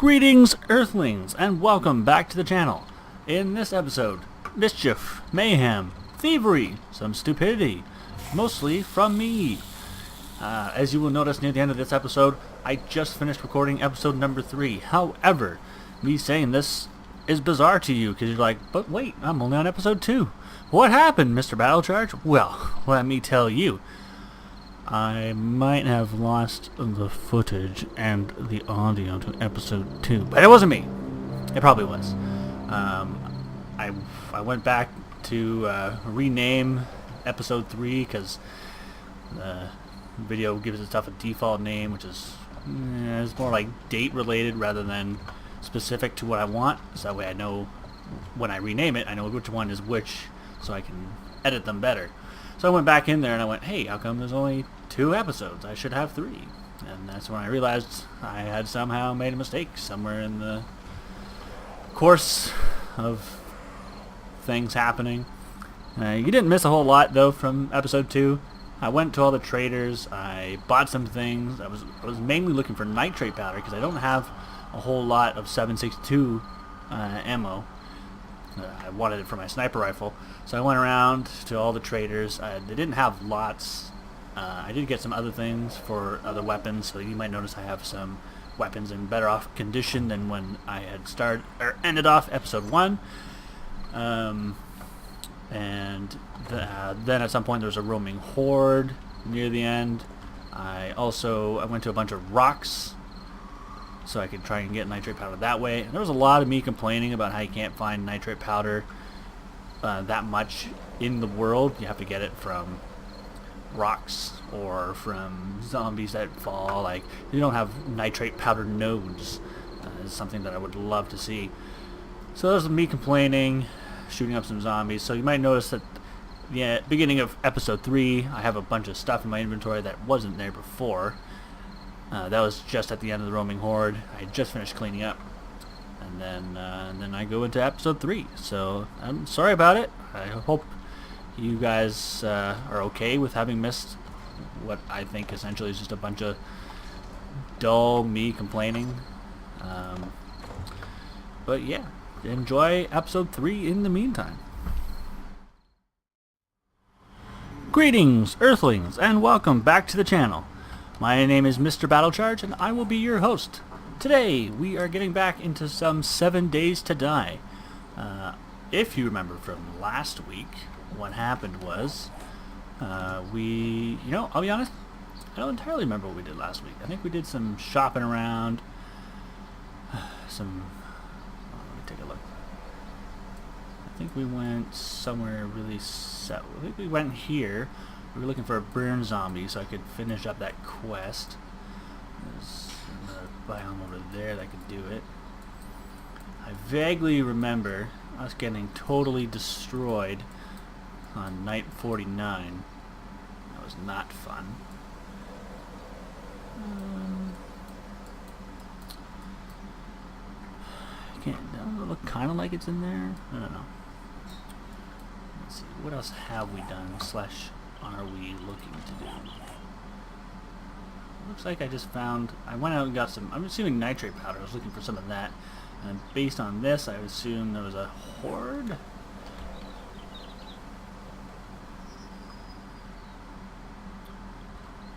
Greetings, Earthlings, and welcome back to the channel. In this episode, mischief, mayhem, thievery, some stupidity, mostly from me. As you will notice near the end of this episode, I just finished recording episode number 3. However, me saying this is bizarre to you because you're like, but wait, I'm only on episode 2. What happened, Mr. Battlecharge? Well, let me tell you. I might have lost the footage and the audio to episode 2, but it wasn't me. It probably was. I went back to rename episode 3 because the video gives itself a default name, which is it's more like date related rather than specific to what I want. So that way I know when I rename it, I know which one is which, so I can edit them better. So I went back in there and I went, hey, how come there's only 2 episodes? I should have 3. And that's when I realized I had somehow made a mistake somewhere in the course of things happening. You didn't miss a whole lot, though, from episode 2. I went to all the traders. I bought some things. I was mainly looking for nitrate powder because I don't have a whole lot of 7.62 ammo. I wanted it for my sniper rifle, so I went around to all the traders. They didn't have lots. I did get some other things for other weapons, so you might notice I have some weapons in better off condition than when I had ended off episode 1. And then at some point there was a roaming horde near the end. I went to a bunch of rocks so I could try and get nitrate powder that way. And there was a lot of me complaining about how you can't find nitrate powder that much in the world. You have to get it from rocks or from zombies that fall. Like, you don't have nitrate powder nodes. Is something that I would love to see. So that was me complaining, shooting up some zombies. So you might notice that the beginning of episode 3, I have a bunch of stuff in my inventory that wasn't there before. That was just at the end of the roaming horde. I had just finished cleaning up, and then I go into episode 3. So I'm sorry about it. I hope you guys are okay with having missed what I think essentially is just a bunch of dull me complaining. But yeah, enjoy episode 3 in the meantime. Greetings, Earthlings, and welcome back to the channel. My name is Mr. Battlecharge, and I will be your host. Today, we are getting back into some 7 Days to Die. If you remember from last week, what happened was, I'll be honest, I don't entirely remember what we did last week. I think we did some shopping around, let me take a look. I think we went somewhere really I think we went here. We were looking for a burn zombie so I could finish up that quest. There's a biome over there that could do it. I vaguely remember us getting totally destroyed on night 49. That was not fun. Doesn't it look kind of like it's in there? I don't know. Let's see. What else have we done / are we looking to do? Looks like I went out and got some, I'm assuming nitrate powder. I was looking for some of that. And based on this, I would assume there was a horde.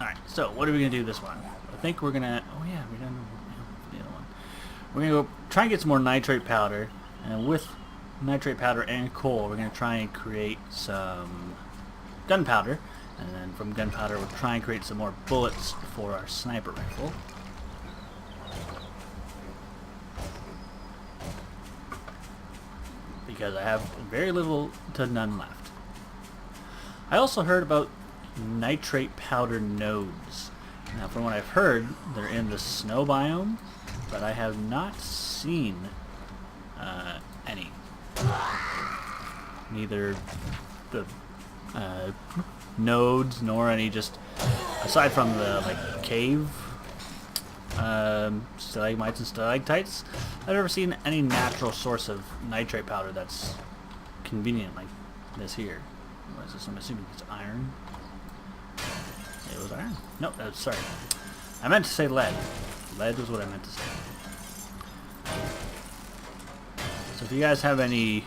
Alright, so what are we going to do this one? I think we're going to, oh yeah, we done the other one. We're going to go try and get some more nitrate powder. And with nitrate powder and coal, we're going to try and create some gunpowder, and then from gunpowder we'll try and create some more bullets for our sniper rifle. Because I have very little to none left. I also heard about nitrate powder nodes. Now from what I've heard, they're in the snow biome, but I have not seen any. Neither the nodes nor any, just aside from the cave stalagmites and stalactites, I've never seen any natural source of nitrate powder that's convenient like this here. What is this? I'm assuming it's iron. It was iron? No, sorry. I meant to say lead. Lead was what I meant to say. So if you guys have any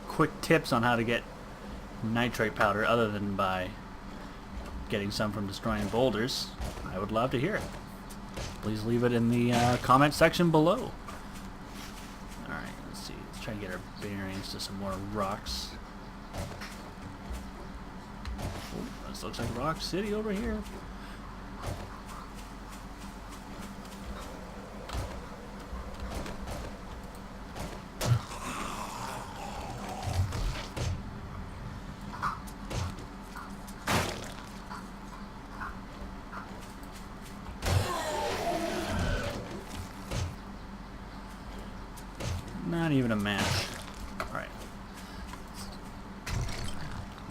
quick tips on how to get nitrate powder other than by getting some from destroying boulders, I would love to hear it. Please leave it in the comment section below. Alright, let's see. Let's try to get our bearings to some more rocks. Oh, this looks like Rock City over here. Not even a match. Alright.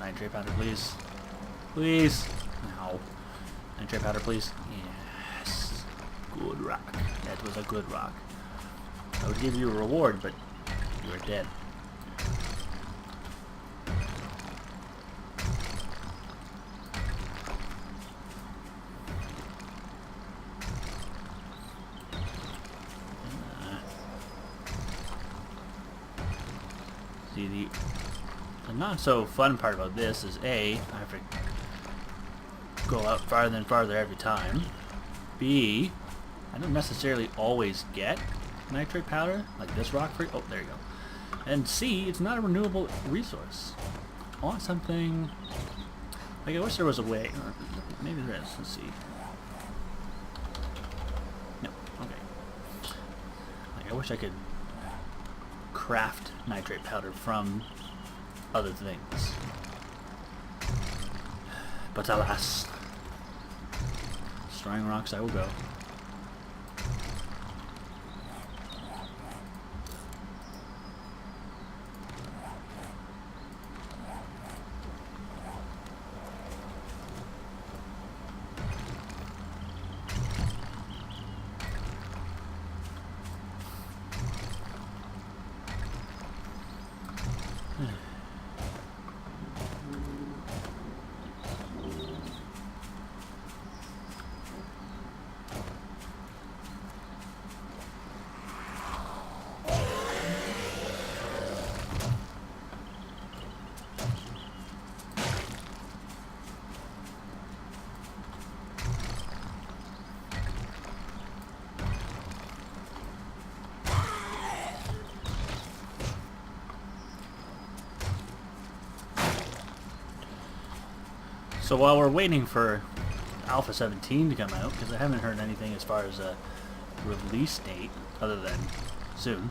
Nitrate powder, please. Please. No. Nitrate powder, please. Yes. Good rock. That was a good rock. I would give you a reward, but you are dead. See, the not so fun part about this is A, I have to go out farther and farther every time. B, I don't necessarily always get nitrate powder, like this rock free. Oh, there you go. And C, it's not a renewable resource. I want something, like I wish there was a way, or maybe there is, let's see. No, okay. Like I wish I could craft nitrate powder from other things, but alas, destroying rocks I will go. So while we're waiting for Alpha 17 to come out, because I haven't heard anything as far as a release date other than soon,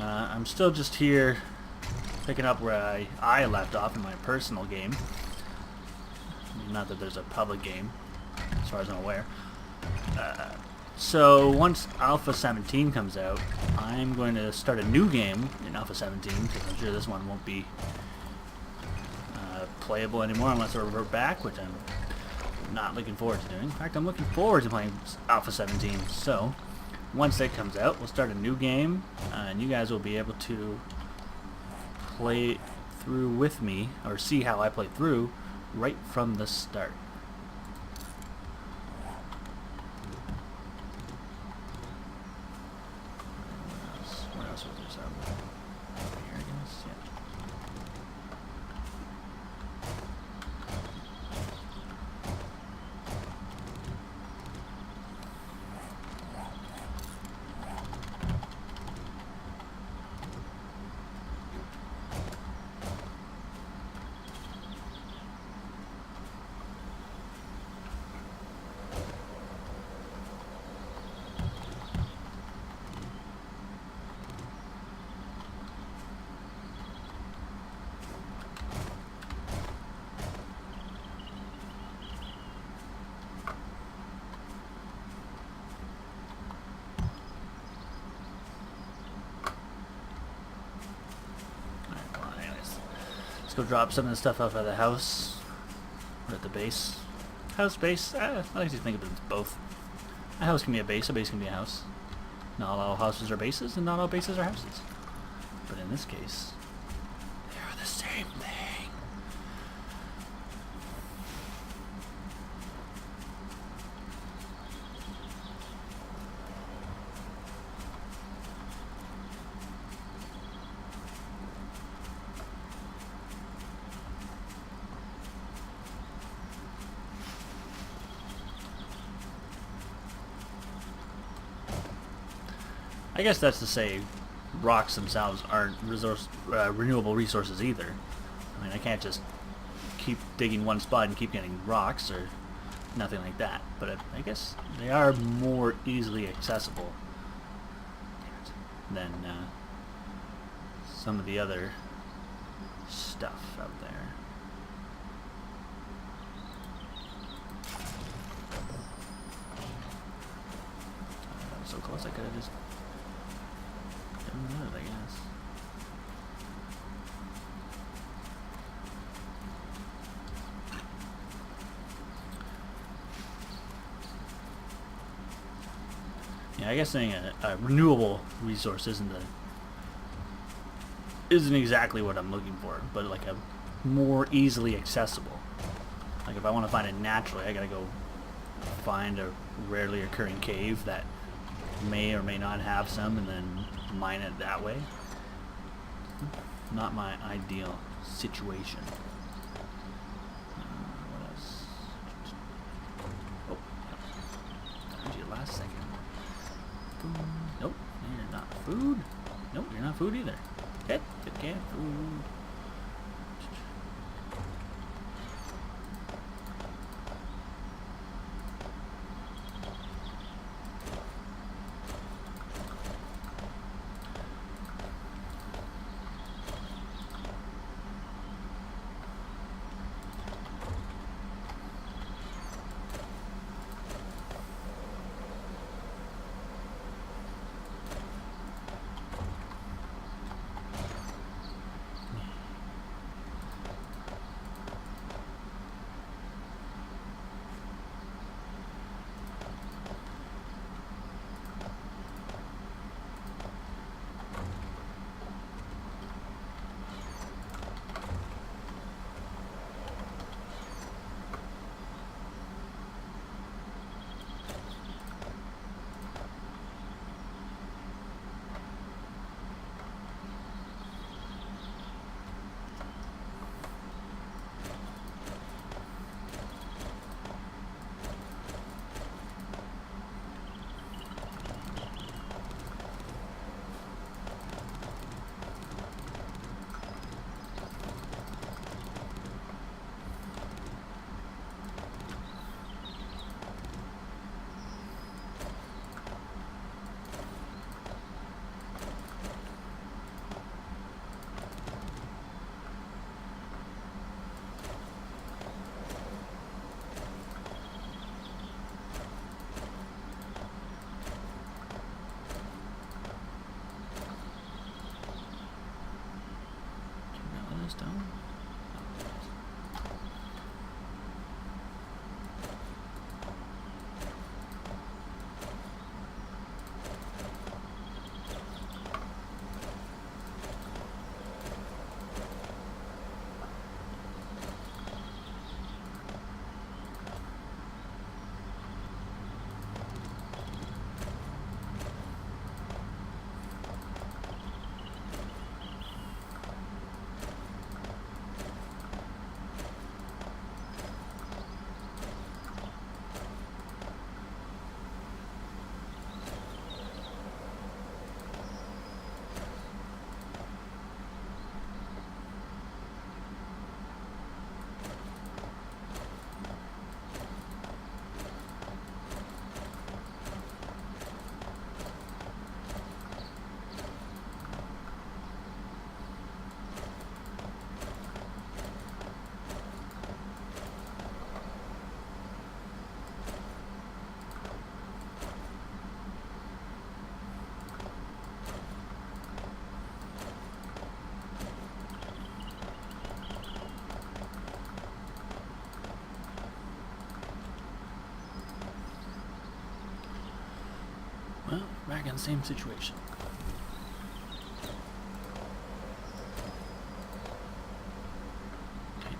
I'm still just here picking up where I left off in my personal game. Not that there's a public game, as far as I'm aware. So once Alpha 17 comes out, I'm going to start a new game in Alpha 17, because I'm sure this one won't be playable anymore unless I revert back, which I'm not looking forward to doing. In fact, I'm looking forward to playing Alpha 17. So once that comes out, we'll start a new game, and you guys will be able to play through with me, or see how I play through right from the start. Where else was this out? Here, I guess. Yeah. Let's go drop some of the stuff off at the house, or at the base. House, base, I like to think of it as both. A house can be a base can be a house. Not all houses are bases, and not all bases are houses. But in this case, they are the same thing. I guess that's to say rocks themselves aren't renewable resources either. I mean, I can't just keep digging one spot and keep getting rocks or nothing like that. But I guess they are more easily accessible than some of the other stuff out there. That was so close I could have just done it, I guess. Yeah, I guess saying a renewable resource isn't exactly what I'm looking for, but like a more easily accessible. Like if I want to find it naturally, I gotta go find a rarely occurring cave that may or may not have some, and then mine it that way. Not my ideal situation. What else? Oh, found you last second. Nope, you're not food. Nope, you're not food either. Get food. Stone. Well, back in the same situation. Okay.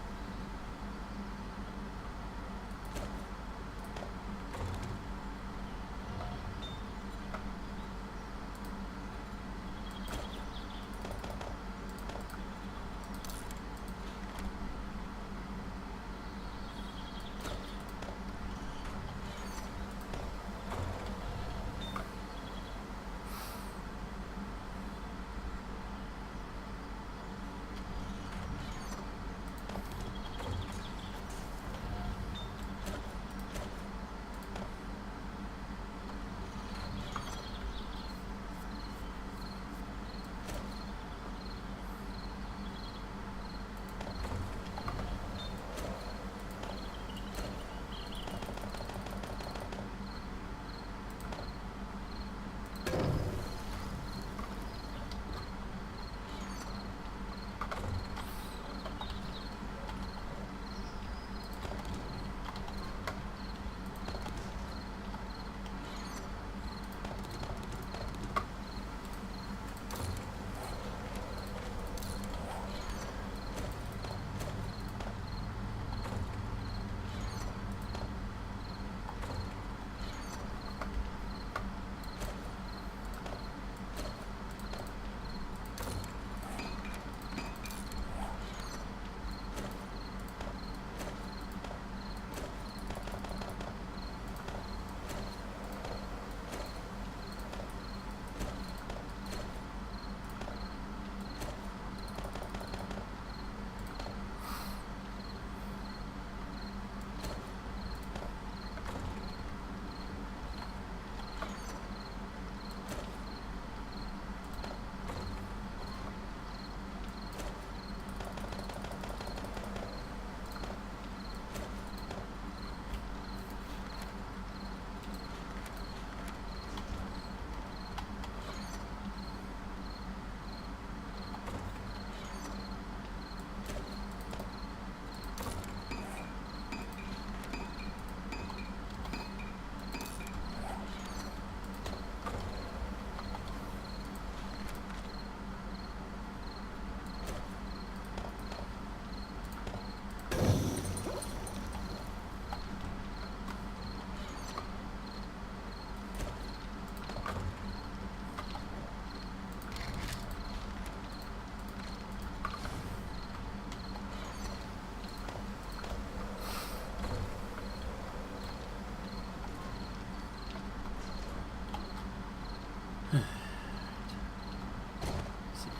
See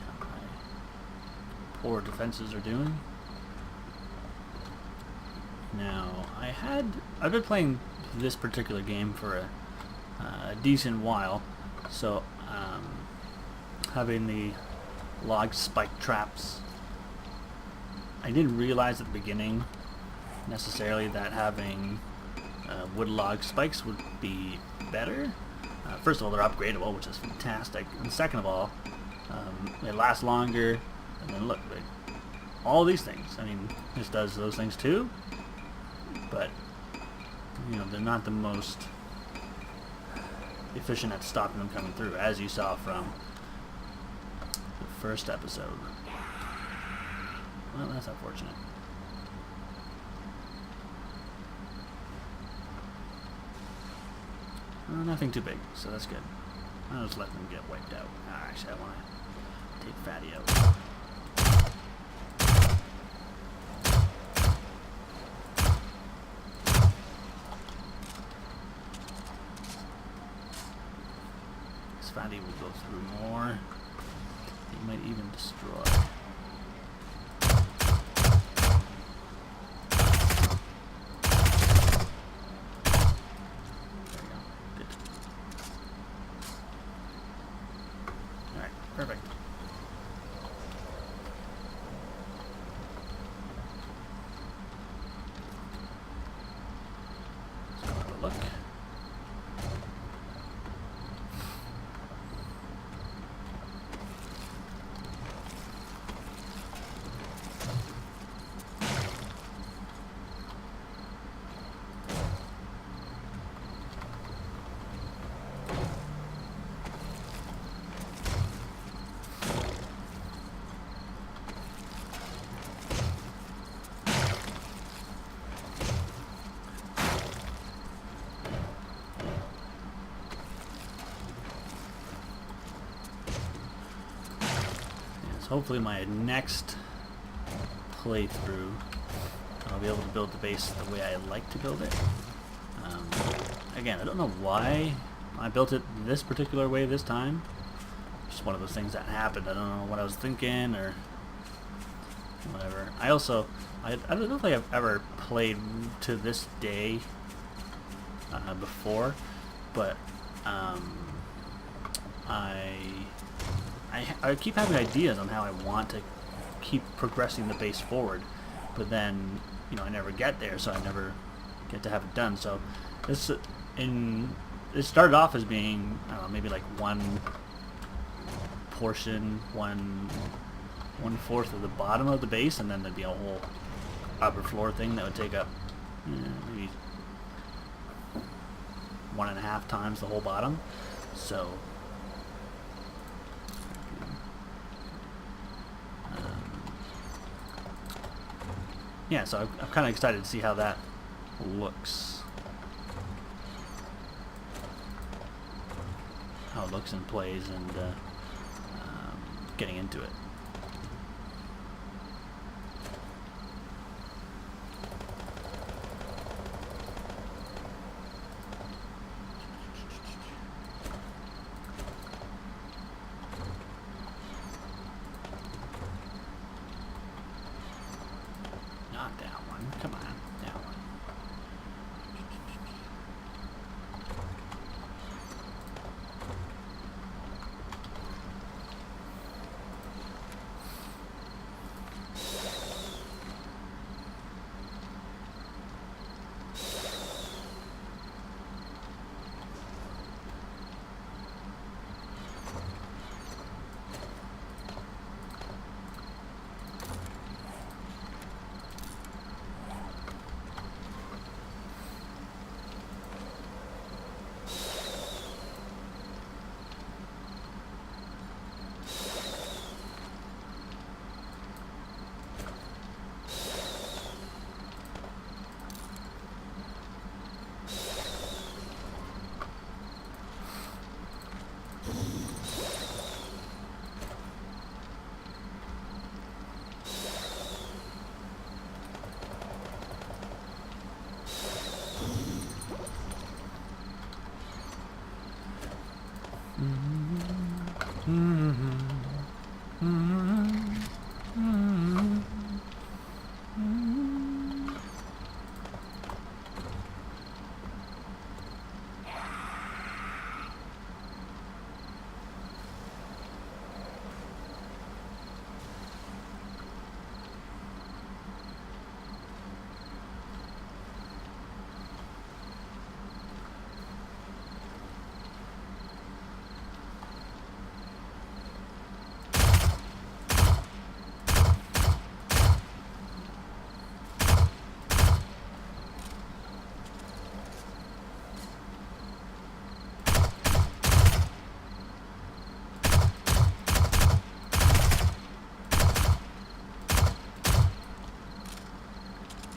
how my poor defenses are doing. Now, I've been playing this particular game for a decent while, so having the log spike traps, I didn't realize at the beginning necessarily that having wood log spikes would be better. First of all, they're upgradable, which is fantastic, and second of all, they last longer. And then look, all these things. I mean, this does those things too, but you know, they're not the most efficient at stopping them coming through, as you saw from the first episode. Well, that's unfortunate. Nothing too big, so that's good. I'll just let them get wiped out. Actually, I want to take Fatty out. Fatty will go through more. He might even destroy. There we go. Good. Alright, perfect. Let's have a look. Hopefully my next playthrough I'll be able to build the base the way I like to build it. Again, I don't know why I built it this particular way this time. Just one of those things that happened. I don't know what I was thinking or whatever. I don't know if I've ever played to this day before, but I keep having ideas on how I want to keep progressing the base forward, but then, you know, I never get there, so I never get to have it done. So it started off as being, I don't know, maybe like one portion, one-fourth of the bottom of the base, and then there'd be a whole upper floor thing that would take up maybe 1.5 times the whole bottom. So yeah, so I'm kind of excited to see how that looks. How it looks and plays, and getting into it. Not that one. Come on, that one.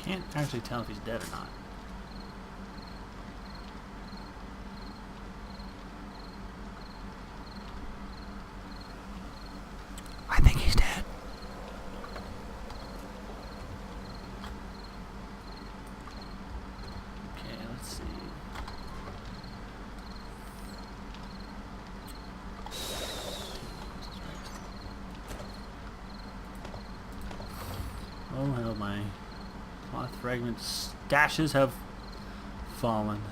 Can't actually tell if he's dead or not. I think he's dead. Okay, let's see. Oh hell, my cloth fragment stashes have fallen.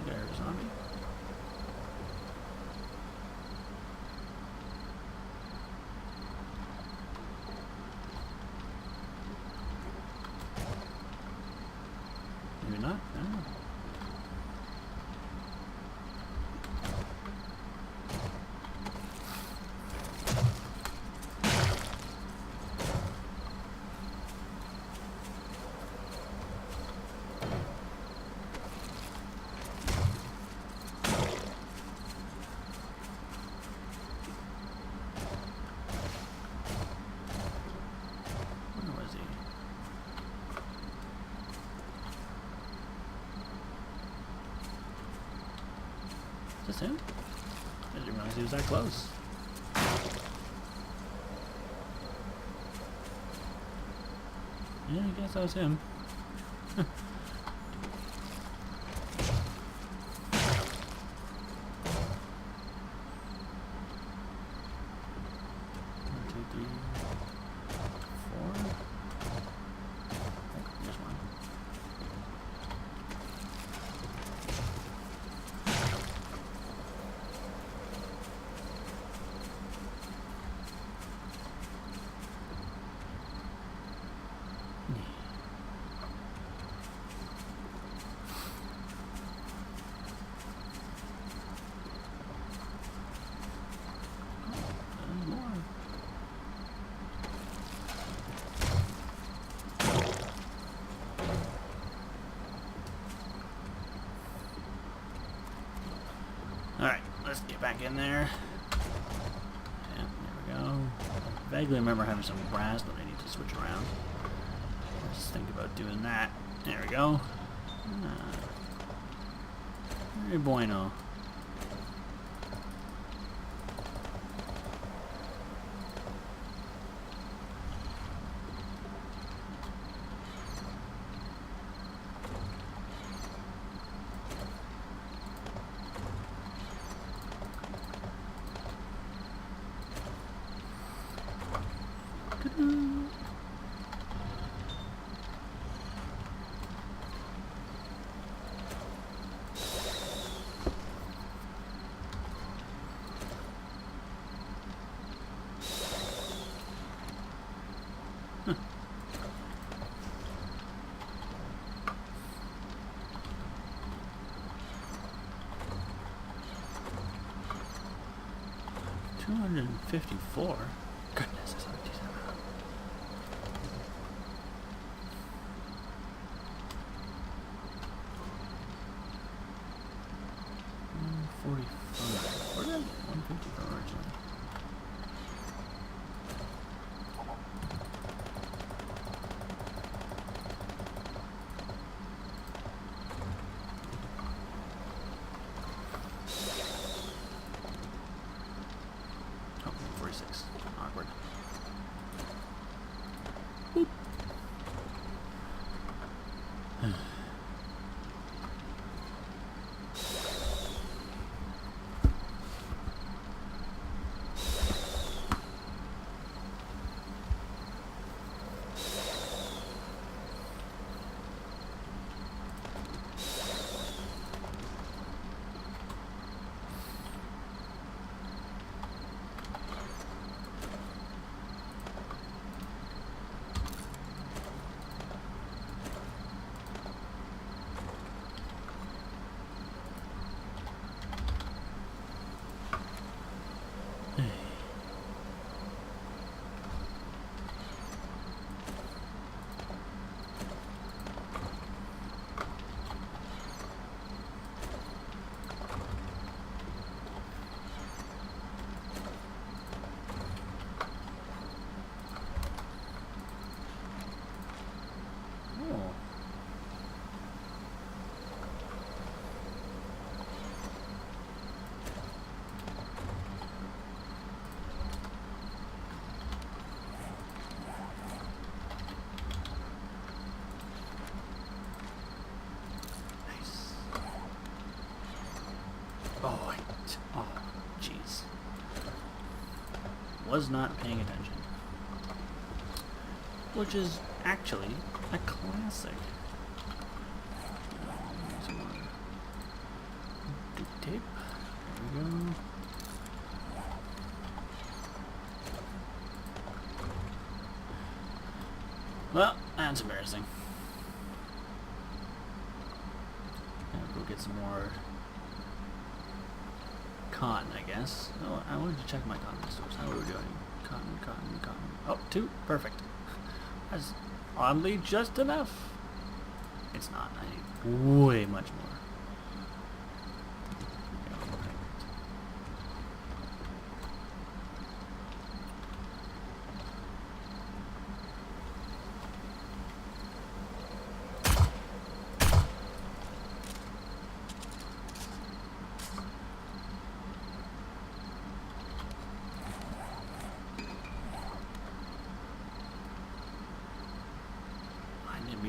There's a zombie. Maybe not. I don't know. Is this him? I didn't realize he was that close. Yeah, I guess that was him. One, two, three, four. Oh, there's one. Alright, let's get back in there. Yeah, there we go. I vaguely remember having some brass that I need to switch around. Let's think about doing that. There we go. Very bueno. $254. Goodness, that's not a decent amount. $145. Where did I get $150 from originally? Awkward. Boop. Oh, oh, jeez. Was not paying attention. Which is actually a classic. Some more duct tape. There we go. Well, that's embarrassing. Go get some more cotton, I guess. Oh, I wanted to check my cotton stores. How are we doing? Cotton, cotton, cotton. Oh, 2. Perfect. That's oddly just enough. It's not. I need way much more.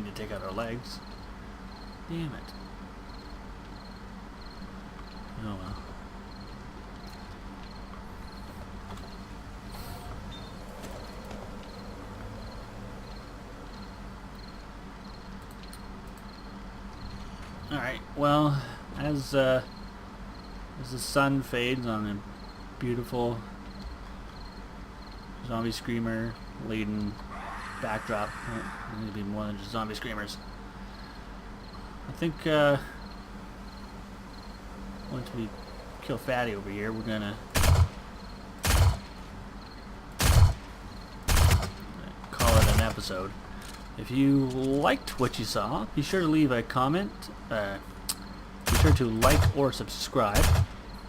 To take out our legs. Damn it. Oh well. Alright, well, as the sun fades on a beautiful zombie screamer laden backdrop, maybe more than just zombie screamers. I think once we kill Fatty over here, we're gonna call it an episode. If you liked what you saw, be sure to leave a comment. Be sure to like or subscribe.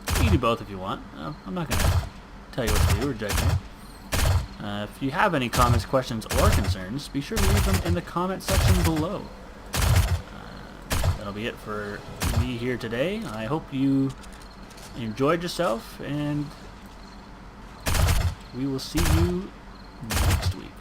You can do both if you want. I'm not gonna tell you what to do or judge you. If you have any comments, questions, or concerns, be sure to leave them in the comment section below. That'll be it for me here today. I hope you enjoyed yourself, and we will see you next week.